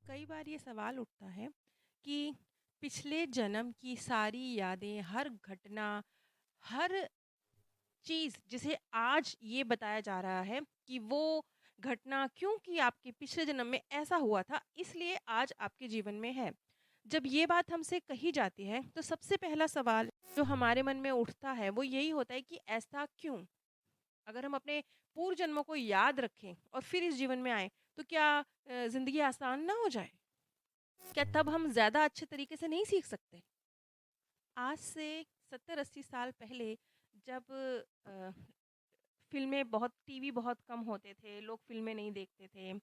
कई बार ये सवाल उठता है कि पिछले जन्म की सारी यादें, हर घटना, हर चीज़ जिसे आज ये बताया जा रहा है कि वो घटना क्योंकि आपके पिछले जन्म में ऐसा हुआ था, इसलिए आज आपके जीवन में है। जब ये बात हमसे कही जाती है, तो सबसे पहला सवाल जो हमारे मन में उठता है, वो यही होता है कि ऐसा क्यों? अगर हम अपने पूर्व जन्मों को याद रखें और फिर इस जीवन में आएँ, तो क्या ज़िंदगी आसान ना हो जाए? क्या तब हम ज़्यादा अच्छे तरीके से नहीं सीख सकते? आज से 70-80 साल पहले जब फ़िल्में बहुत टीवी बहुत कम होते थे, लोग फ़िल्में नहीं देखते थे।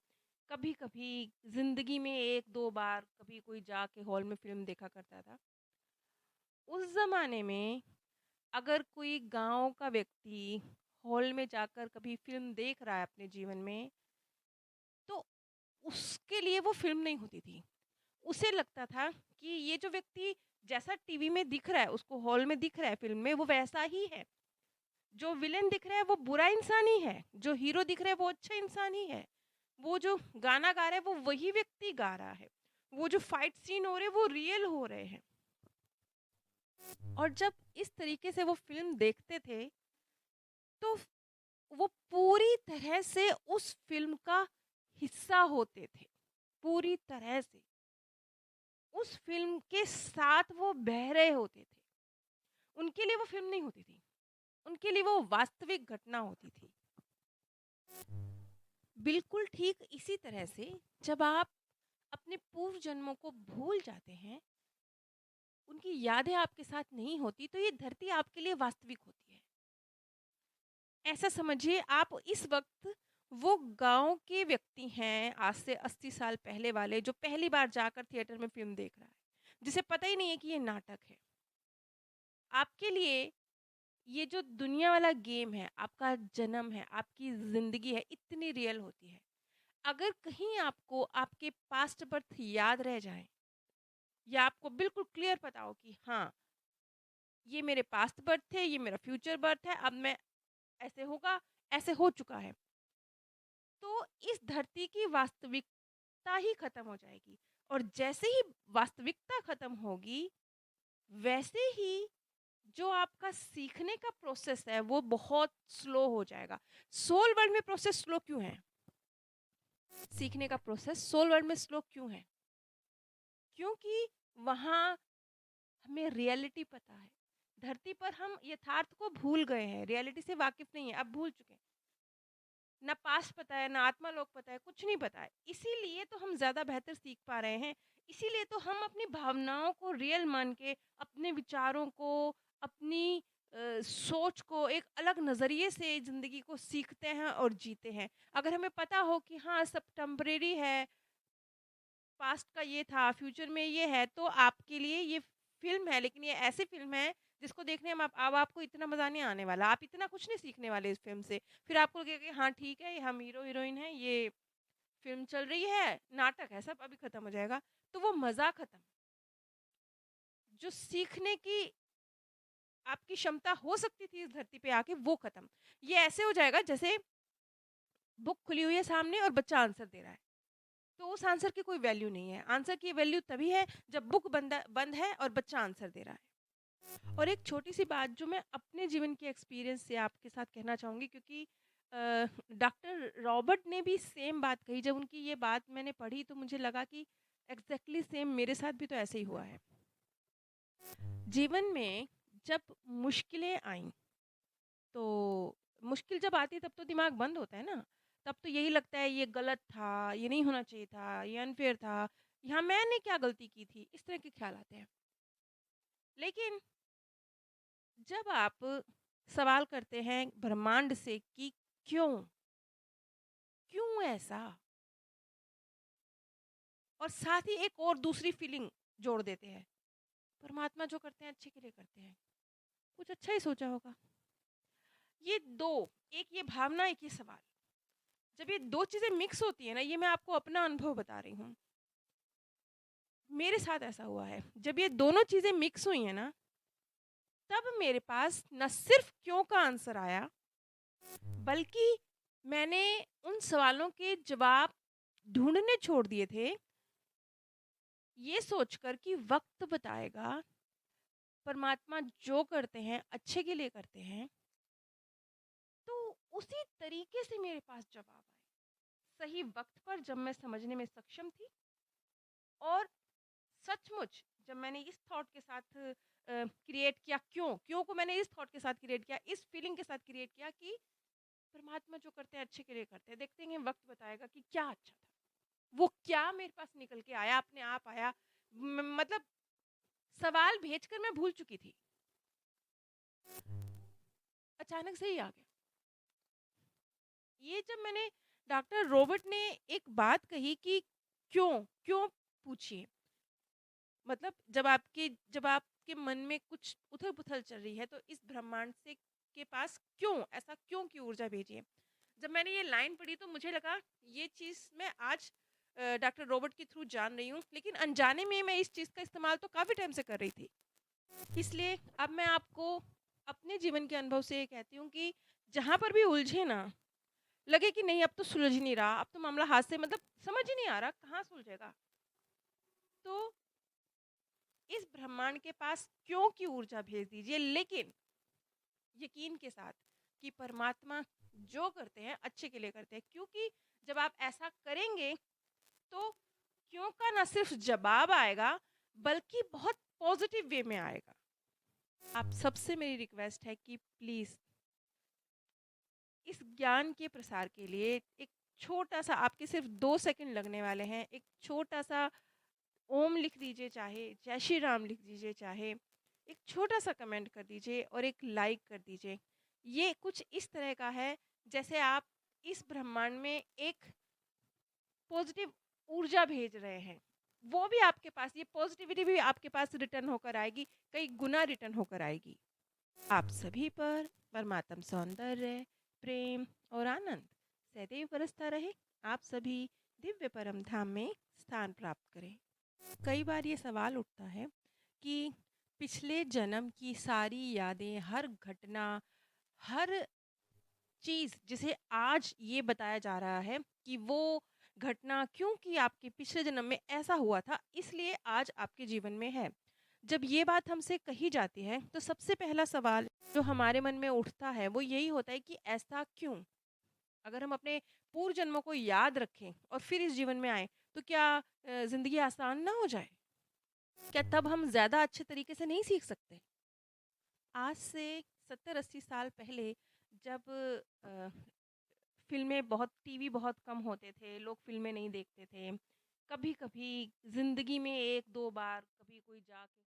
कभी-कभी ज़िंदगी में 1-2 बार कभी कोई जाके हॉल में फ़िल्म देखा करता था। उस ज़माने में अगर कोई गाँव का व्यक्ति हॉल में जाकर कभी फ़िल्म देख रहा है अपने जीवन में, तो उसके लिए वो फ़िल्म नहीं होती थी। उसे लगता था कि ये जो व्यक्ति जैसा टीवी में दिख रहा है, उसको हॉल में दिख रहा है फ़िल्म में, वो वैसा ही है। जो विलेन दिख रहा है, वो बुरा इंसान ही है। जो हीरो दिख रहा है, वो अच्छा इंसान ही है। वो जो गाना गा रहा है, वो वही व्यक्ति गा रहा है। वो जो फाइट सीन हो रहे हैं, वो रियल हो रहे हैं। और जब इस तरीके से वो फ़िल्म देखते थे, तो वो पूरी तरह से उस फ़िल्म का हिस्सा होते थे, पूरी तरह से। उस फ़िल्म के साथ वो बह रहे होते थे। उनके लिए वो फ़िल्म नहीं होती थी, उनके लिए वो वास्तविक घटना होती थी। बिल्कुल ठीक इसी तरह से जब आप अपने पूर्व जन्मों को भूल जाते हैं, उनकी यादें आपके साथ नहीं होती, तो ये धरती आपके लिए वास्तविक होती है। ऐसा समझिए आप इस वक़्त वो गाँव के व्यक्ति हैं, आज से 80 साल पहले वाले, जो पहली बार जाकर थिएटर में फ़िल्म देख रहा है, जिसे पता ही नहीं है कि ये नाटक है। आपके लिए ये जो दुनिया वाला गेम है, आपका जन्म है, आपकी ज़िंदगी है, इतनी रियल होती है। अगर कहीं आपको आपके पास्ट बर्थ याद रह जाएँ या आपको बिल्कुल क्लियर पता हो कि हाँ, ये मेरे पास्ट बर्थ थे, ये मेरा फ्यूचर बर्थ है, अब मैं ऐसे होगा, ऐसे हो चुका है। तो इस धरती की वास्तविकता ही खत्म हो जाएगी और जैसे ही वास्तविकता खत्म होगी, वैसे ही जो आपका सीखने का प्रोसेस है, वो बहुत स्लो हो जाएगा। सोल वर्ल्ड में प्रोसेस स्लो क्यों है? सीखने का प्रोसेस सोल वर्ल्ड में स्लो क्यों है? क्योंकि वहाँ हमें रियलिटी पता है। धरती पर हम यथार्थ को भूल गए हैं, रियलिटी से वाकिफ़ नहीं है, अब भूल चुके हैं। ना पास्ट पता है, ना आत्मालोक पता है, कुछ नहीं पता है। इसीलिए तो हम ज़्यादा बेहतर सीख पा रहे हैं। इसीलिए तो हम अपनी भावनाओं को रियल मान के, अपने विचारों को, अपनी सोच को एक अलग नज़रिए से ज़िंदगी को सीखते हैं और जीते हैं। अगर हमें पता हो कि हाँ, सब टेम्परेरी है, पास्ट का ये था, फ्यूचर में ये है, तो आपके लिए ये फ़िल्म है, लेकिन ये ऐसी फ़िल्म है जिसको देखने में आप अब आपको इतना मज़ा नहीं आने वाला। आप इतना कुछ नहीं सीखने वाले इस फ़िल्म से। फिर आपको लगेगा कि हाँ, ठीक है, ये हम हीरो-हीरोइन हैं, ये फ़िल्म चल रही है, नाटक है, सब अभी खत्म हो जाएगा। तो वो मज़ा खत्म। जो सीखने की आपकी क्षमता हो सकती थी इस धरती पे आके, वो खत्म। ये ऐसे हो जाएगा जैसे बुक खुली हुई है सामने और बच्चा आंसर दे रहा है। तो उस आंसर की कोई वैल्यू नहीं है। आंसर की वैल्यू तभी है जब बुक बंद है और बच्चा आंसर दे रहा है। और एक छोटी-सी बात जो मैं अपने जीवन के एक्सपीरियंस से आपके साथ कहना चाहूँगी, क्योंकि डॉक्टर रॉबर्ट ने भी सेम बात कही। जब उनकी ये बात मैंने पढ़ी तो मुझे लगा कि एग्ज़ैक्टली सेम मेरे साथ भी तो ऐसे ही हुआ है। जीवन में जब मुश्किलें आईं, तो मुश्किल जब आती है तब तो दिमाग बंद होता है ना। तब तो यही लगता है ये गलत था, ये नहीं होना चाहिए था, ये अनफ़ेयर था, यहाँ मैंने क्या गलती की थी, इस तरह के ख़्याल आते हैं। लेकिन जब आप सवाल करते हैं ब्रह्मांड से कि क्यों? क्यों ऐसा? और साथ ही एक और दूसरी फीलिंग जोड़ देते हैं। परमात्मा जो करते हैं अच्छे के लिए करते हैं। कुछ अच्छा ही सोचा होगा। ये 2, एक ये भावना, एक ये सवाल। जब ये 2 चीज़ें मिक्स होती हैं ना, ये मैं आपको अपना अनुभव बता रही हूँ। मेरे साथ ऐसा हुआ है। जब ये दोनों चीज़ें मिक्स हुई हैं ना, तब मेरे पास ना सिर्फ़ क्यों का आंसर आया, बल्कि मैंने उन सवालों के जवाब ढूँढने छोड़ दिए थे ये सोचकर कि वक्त बताएगा, परमात्मा जो करते हैं अच्छे के लिए करते हैं, तो उसी तरीके से मेरे पास जवाब आए सही वक्त पर, जब मैं समझने में सक्षम थी। और सचमुच जब मैंने इस थॉट के साथ क्रिएट किया, क्यों को मैंने इस थॉट के साथ क्रिएट किया, इस फीलिंग के साथ क्रिएट किया कि परमात्मा जो करते हैं अच्छे के लिए करते हैं, देखते हैं वक्त बताएगा कि क्या अच्छा था। वो क्या मेरे पास निकल के आया, अपने आप आया। मतलब सवाल भेजकर मैं भूल चुकी थी, अचानक से ही आ गया। ये जब मैंने डॉक्टर रॉबर्ट ने एक बात कही कि क्यों क्यों पूछिए, मतलब जब आपके मन में कुछ उथल पुथल चल रही है, तो इस ब्रह्मांड से के पास क्यों की ऊर्जा भेजिए। जब मैंने ये लाइन पढ़ी तो मुझे लगा ये चीज़ मैं आज डॉक्टर रॉबर्ट के थ्रू जान रही हूँ, लेकिन अनजाने में मैं इस चीज़ का इस्तेमाल तो काफ़ी टाइम से कर रही थी। इसलिए अब मैं आपको अपने जीवन के अनुभव से ये कहती हूँ कि जहाँ पर भी उलझे ना, लगे कि नहीं अब तो सुलझ नहीं रहा, अब तो मामला हाथ से मतलब समझ ही नहीं आ रहा कहाँ सुलझेगा, तो इस ब्रह्मांड के पास क्यों की ऊर्जा भेज दीजिए, लेकिन यकीन के साथ कि परमात्मा जो करते हैं अच्छे के लिए करते हैं। क्योंकि जब आप ऐसा करेंगे तो क्यों का ना सिर्फ जवाब आएगा, बल्कि बहुत पॉजिटिव वे में आएगा। आप सबसे मेरी रिक्वेस्ट है कि प्लीज़ इस ज्ञान के प्रसार के लिए एक छोटा सा, आपके सिर्फ 2 सेकंड लगने वाले हैं, एक छोटा सा ओम लिख दीजिए, चाहे जय श्री राम लिख दीजिए, चाहे एक छोटा सा कमेंट कर दीजिए और एक लाइक कर दीजिए। ये कुछ इस तरह का है जैसे आप इस ब्रह्मांड में एक पॉजिटिव ऊर्जा भेज रहे हैं। वो भी आपके पास, ये पॉजिटिविटी भी आपके पास रिटर्न होकर आएगी, कई गुना रिटर्न होकर आएगी। आप सभी पर परमात्म सौंदर्य, प्रेम और आनंद सदैव बरसता रहे। आप सभी दिव्य परम धाम में स्थान प्राप्त करें। कई बार ये सवाल उठता है कि पिछले जन्म की सारी यादें, हर घटना, हर चीज़ जिसे आज ये बताया जा रहा है कि वो घटना क्योंकि आपके पिछले जन्म में ऐसा हुआ था, इसलिए आज आपके जीवन में है। जब ये बात हमसे कही जाती है तो सबसे पहला सवाल जो हमारे मन में उठता है वो यही होता है कि ऐसा क्यों। अगर हम अपने पूर्व जन्मों को याद रखें और फिर इस जीवन में आए, तो क्या ज़िंदगी आसान ना हो जाए? क्या तब हम ज़्यादा अच्छे तरीके से नहीं सीख सकते? आज से 70-80 साल पहले जब फ़िल्में बहुत, टीवी बहुत कम होते थे, लोग फ़िल्में नहीं देखते थे। कभी-कभी ज़िंदगी में 1-2 बार कभी कोई जाके